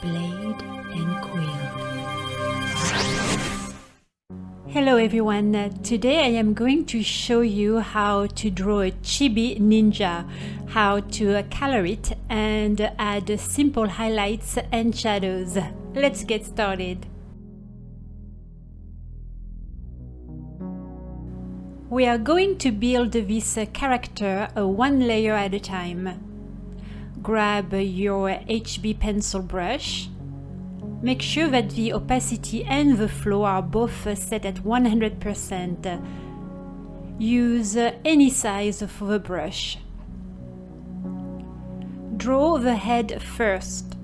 blade and quill. Hello everyone, today I am going to show you how to draw a Chibi Ninja, how to color it and add simple highlights and shadows. Let's get started. We are going to build this character one layer at a time. Grab your HB pencil brush. Make sure that the opacity and the flow are both set at 100%. Use any size for the brush. Draw the head first.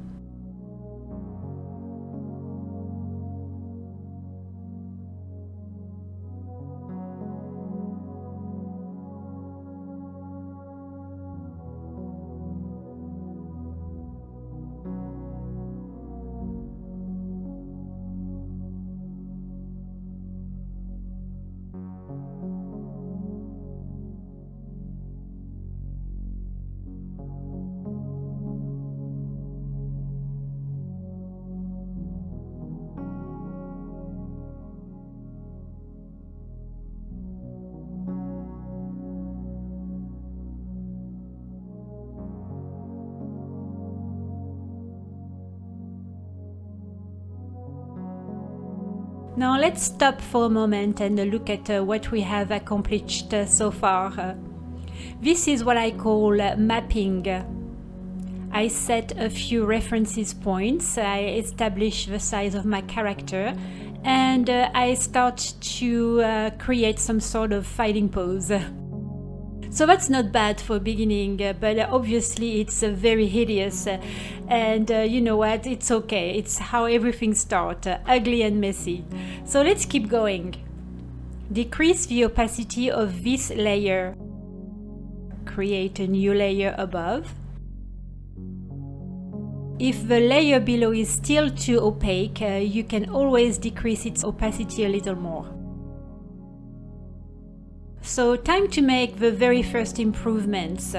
Now let's stop for a moment and look at what we have accomplished so far. This is what I call mapping. I set a few references points, I establish the size of my character, and I start to create some sort of fighting pose. So that's not bad for beginning, but obviously it's very hideous, and you know what, it's okay, it's how everything starts, ugly and messy. So let's keep going. Decrease the opacity of this layer. Create a new layer above. If the layer below is still too opaque, you can always decrease its opacity a little more. So time to make the very first improvements.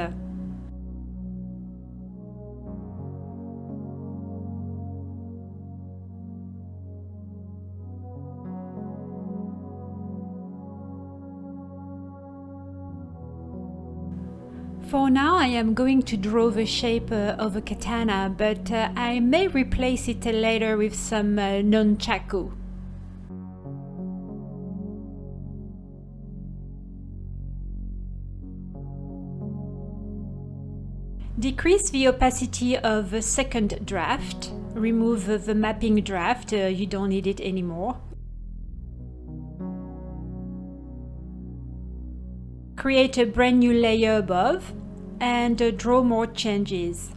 For now I am going to draw the shape of a katana, but I may replace it later with some nunchaku. Decrease the opacity of the second draft. Remove the mapping draft, you don't need it anymore. Create a brand new layer above and draw more changes.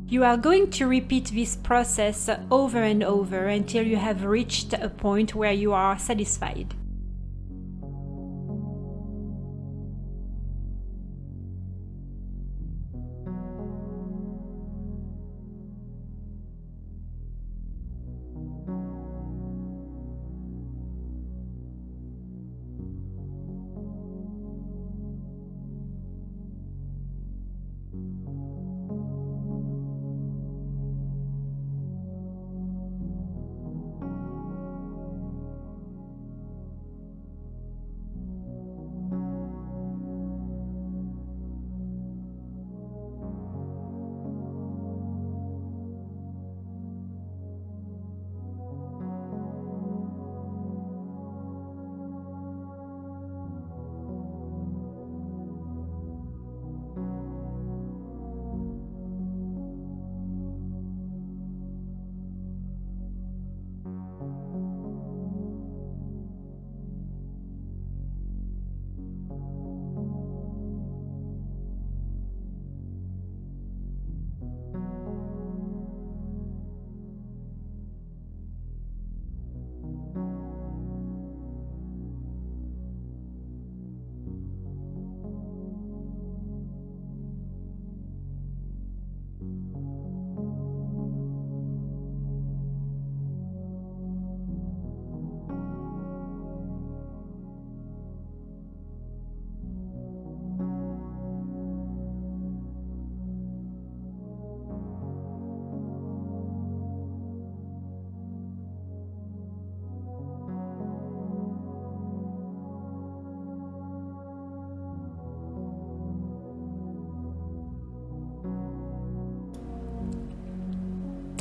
You are going to repeat this process over and over until you have reached a point where you are satisfied.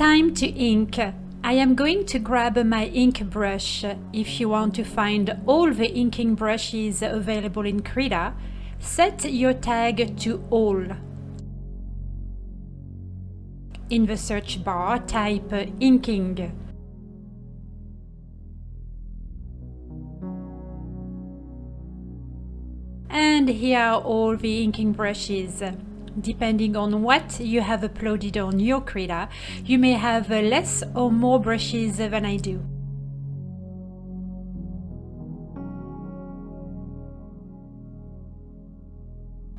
Time to ink. I am going to grab my ink brush. If you want to find all the inking brushes available in Krita, set your tag to all. In the search bar, type inking. And here are all the inking brushes. Depending on what you have uploaded on your Krita, you may have less or more brushes than I do.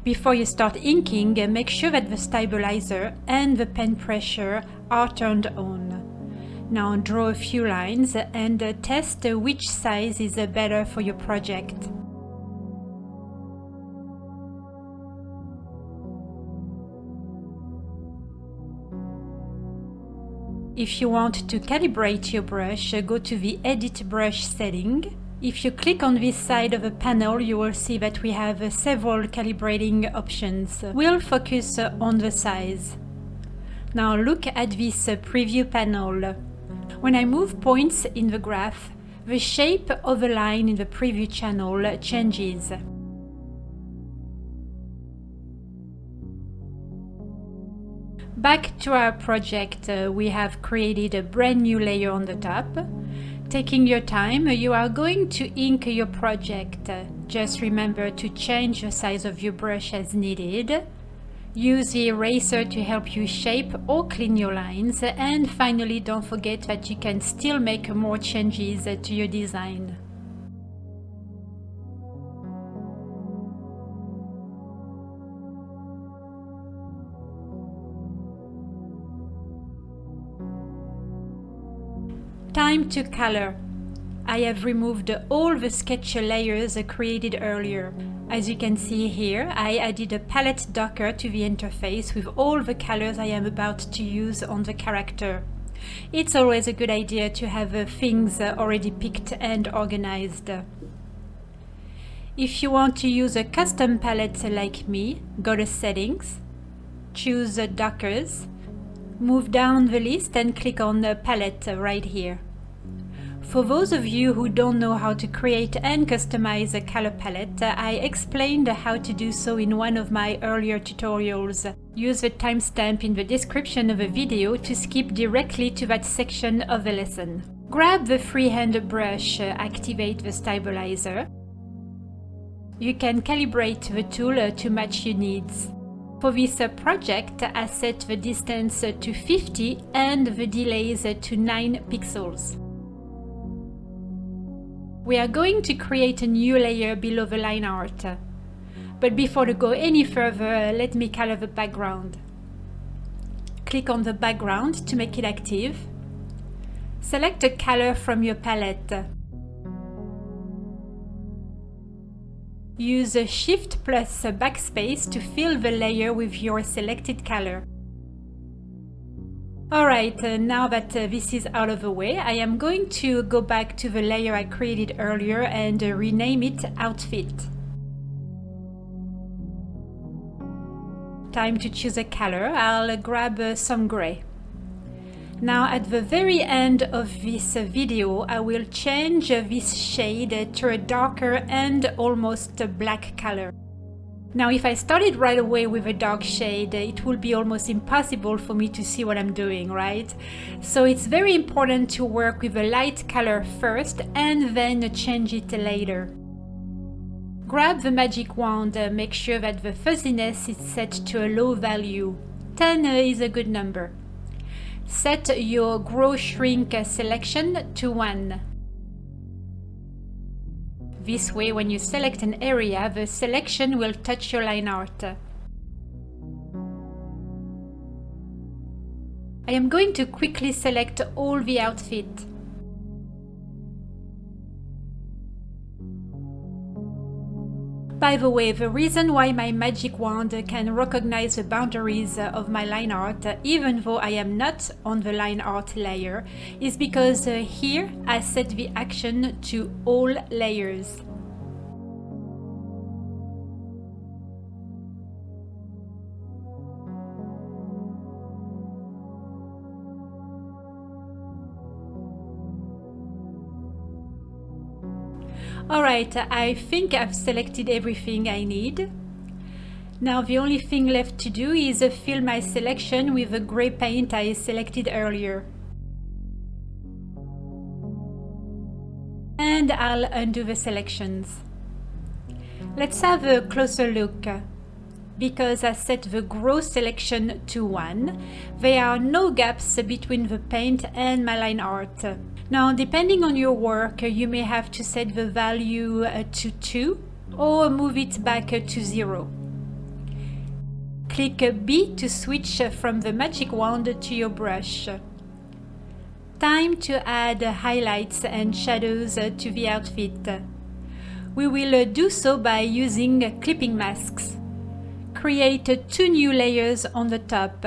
Before you start inking, make sure that the stabilizer and the pen pressure are turned on. Now draw a few lines and test which size is better for your project. If you want to calibrate your brush, go to the Edit Brush setting. If you click on this side of the panel, you will see that we have several calibrating options. We'll focus on the size. Now look at this preview panel. When I move points in the graph, the shape of the line in the preview channel changes. Back to our project, we have created a brand new layer on the top. Taking your time, you are going to ink your project. Just remember to change the size of your brush as needed. Use the eraser to help you shape or clean your lines. And finally, don't forget that you can still make more changes to your design. Time to color. I have removed all the sketch layers created earlier. As you can see here, I added a palette docker to the interface with all the colors I am about to use on the character. It's always a good idea to have things already picked and organized. If you want to use a custom palette like me, go to Settings, choose Dockers, move down the list and click on the palette right here. For those of you who don't know how to create and customize a color palette, I explained how to do so in one of my earlier tutorials. Use the timestamp in the description of the video to skip directly to that section of the lesson. Grab the freehand brush, activate the stabilizer. You can calibrate the tool to match your needs. For this project, I set the distance to 50 and the delays to 9 pixels. We are going to create a new layer below the line art. But before to go any further, let me color the background. Click on the background to make it active. Select a color from your palette. Use Shift plus Backspace to fill the layer with your selected color. Alright, now that this is out of the way, I am going to go back to the layer I created earlier and rename it Outfit. Time to choose a color. I'll grab some gray. Now at the very end of this video, I will change this shade to a darker and almost black color. Now if I started right away with a dark shade, it will be almost impossible for me to see what I'm doing, right? So it's very important to work with a light color first and then change it later. Grab the magic wand, make sure that the fuzziness is set to a low value. 10 is a good number. Set your grow shrink selection to 1. This way, when you select an area, the selection will touch your line art. I am going to quickly select all the outfit. By the way, the reason why my magic wand can recognize the boundaries of my line art, even though I am not on the line art layer, is because here I set the action to all layers. Alright, I think I've selected everything I need. Now the only thing left to do is fill my selection with the grey paint I selected earlier. And I'll undo the selections. Let's have a closer look. Because I set the gross selection to 1, there are no gaps between the paint and my line art. Now, depending on your work, you may have to set the value to 2 or move it back to 0. Click B to switch from the magic wand to your brush. Time to add highlights and shadows to the outfit. We will do so by using clipping masks. Create 2 new layers on the top.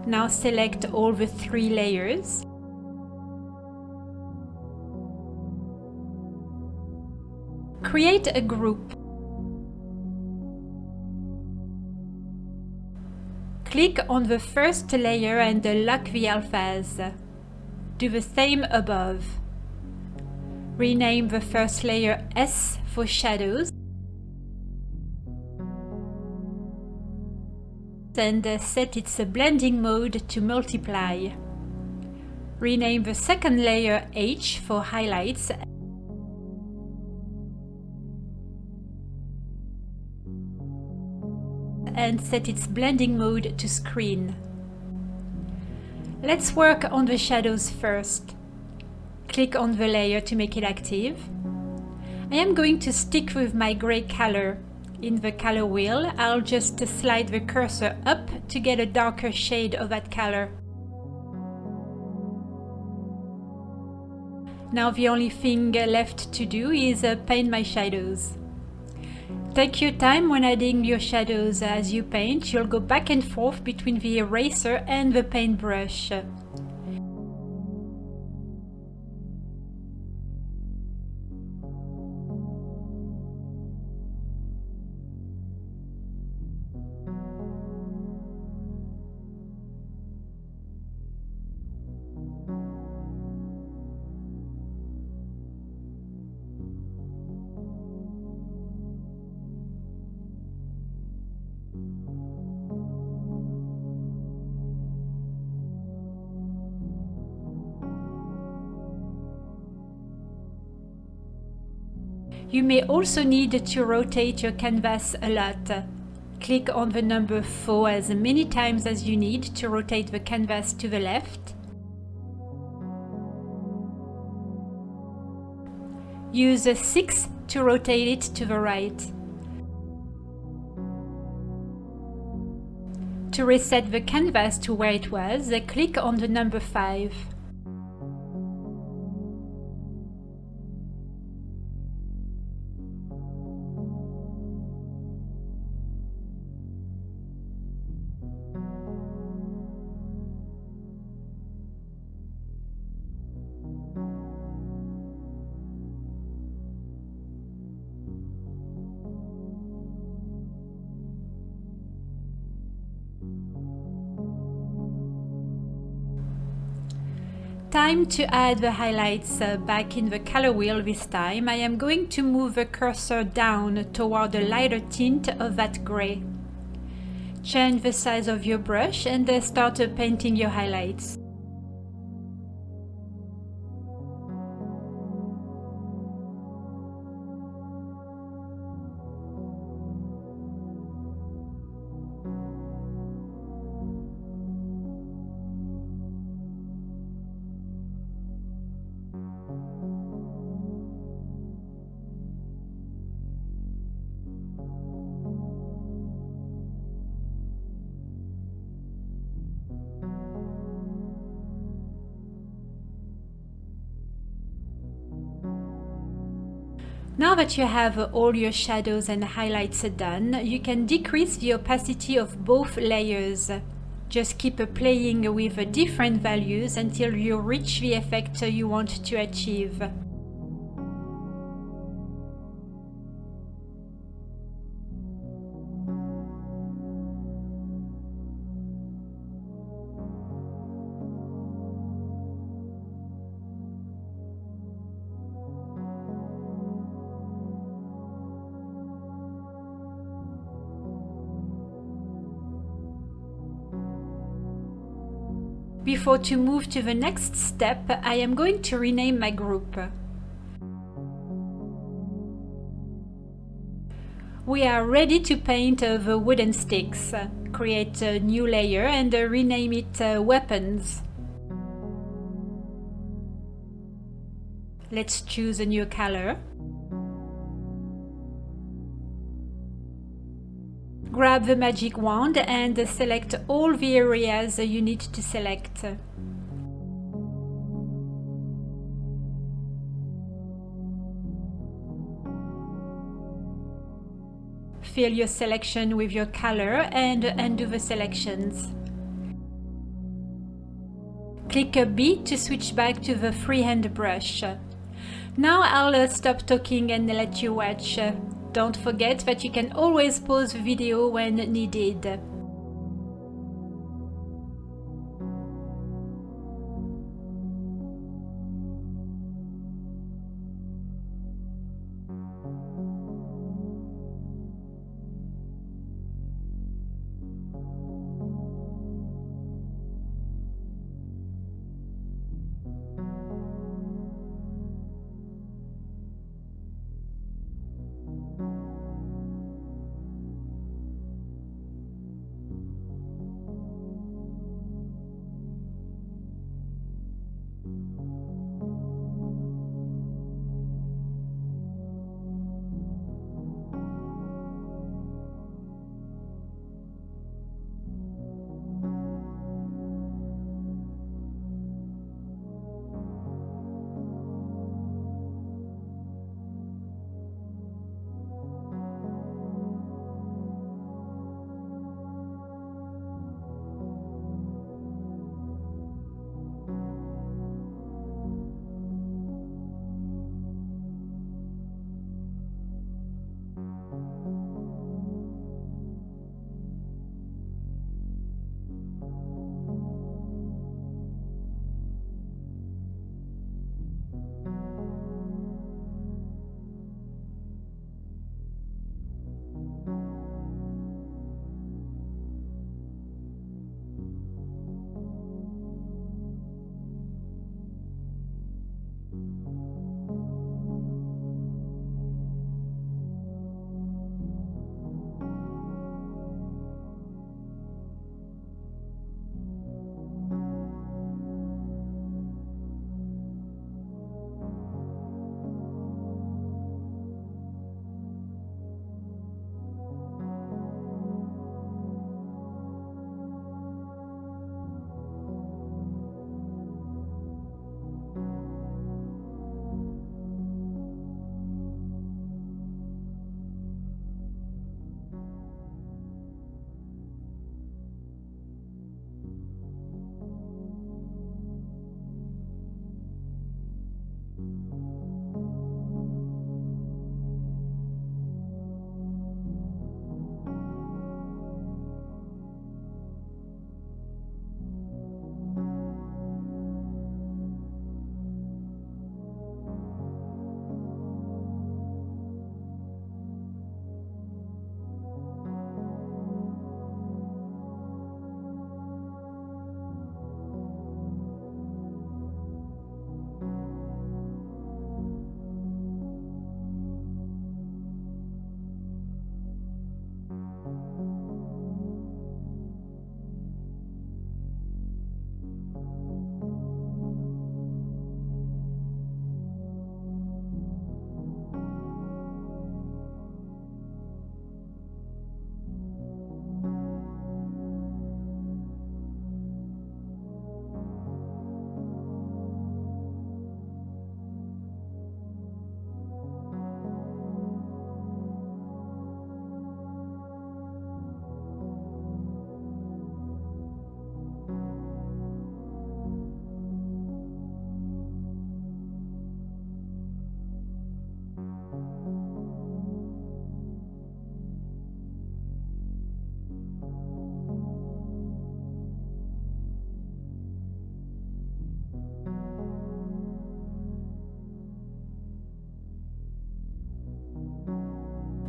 Now select all the 3 layers. Create a group. Click on the first layer and lock the alphas. Do the same above. Rename the first layer S for shadows. And set its blending mode to multiply. Rename the second layer H for highlights and set its blending mode to screen. Let's work on the shadows first. Click on the layer to make it active. I am going to stick with my gray color. In the color wheel, I'll just slide the cursor up to get a darker shade of that color. Now the only thing left to do is paint my shadows. Take your time when adding your shadows. As you paint, you'll go back and forth between the eraser and the paintbrush. You may also need to rotate your canvas a lot. Click on the number 4 as many times as you need to rotate the canvas to the left. Use 6 to rotate it to the right. To reset the canvas to where it was, click on the number 5. Time to add the highlights back in the color wheel this time. I am going to move the cursor down toward the lighter tint of that gray. Change the size of your brush and start painting your highlights. Now that you have all your shadows and highlights done, you can decrease the opacity of both layers. Just keep playing with different values until you reach the effect you want to achieve. Before to move to the next step, I am going to rename my group. We are ready to paint the wooden sticks. Create a new layer and rename it Weapons. Let's choose a new color. Grab the magic wand and select all the areas you need to select. Fill your selection with your color and undo the selections. Click B to switch back to the freehand brush. Now I'll stop talking and let you watch. Don't forget that you can always pause the video when needed.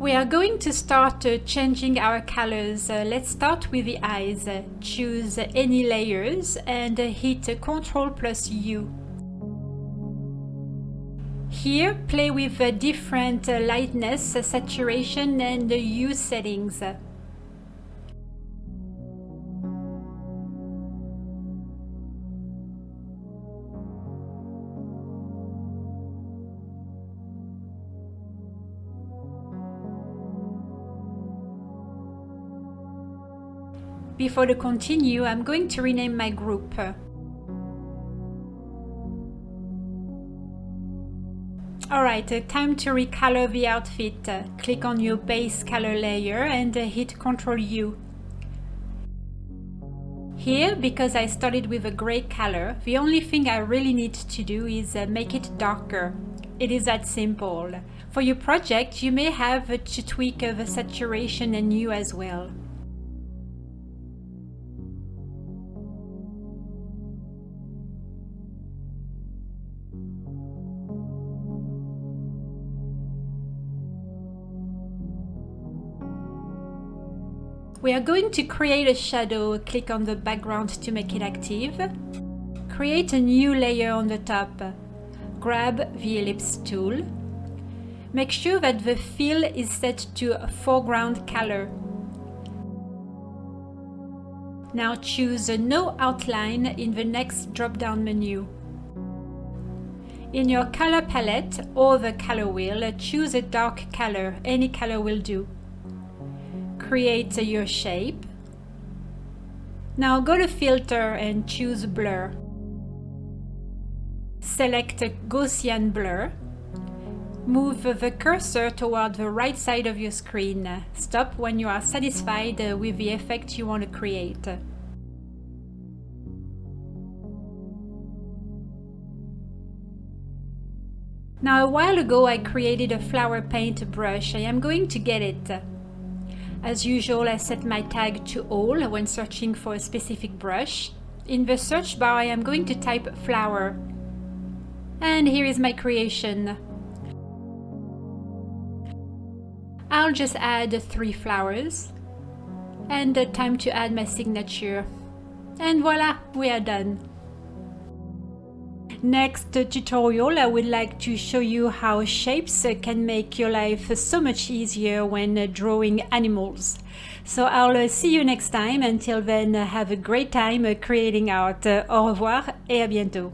We are going to start changing our colors. Let's start with the eyes. Choose any layers and hit CTRL plus U. Here, play with different lightness, saturation and hue settings. Before to continue, I'm going to rename my group. Alright, time to recolor the outfit. Click on your base color layer and hit CTRL U. Here, because I started with a gray color, the only thing I really need to do is make it darker. It is that simple. For your project, you may have to tweak the saturation and hue as well. We are going to create a shadow. Click on the background to make it active. Create a new layer on the top. Grab the ellipse tool. Make sure that the fill is set to a foreground color. Now choose No Outline in the next drop-down menu. In your color palette or the color wheel, choose a dark color. Any color will do. Create your shape. Now go to Filter and choose Blur. Select Gaussian Blur. Move the cursor toward the right side of your screen. Stop when you are satisfied with the effect you want to create. Now, a while ago I created a flower paint brush. I am going to get it. As usual, I set my tag to all when searching for a specific brush. In the search bar, I am going to type flower. And here is my creation. I'll just add 3 flowers. And time to add my signature. And voila, we are done. Next tutorial, I would like to show you how shapes can make your life so much easier when drawing animals. So I'll see you next time. Until then, have a great time creating art. Au revoir et à bientôt.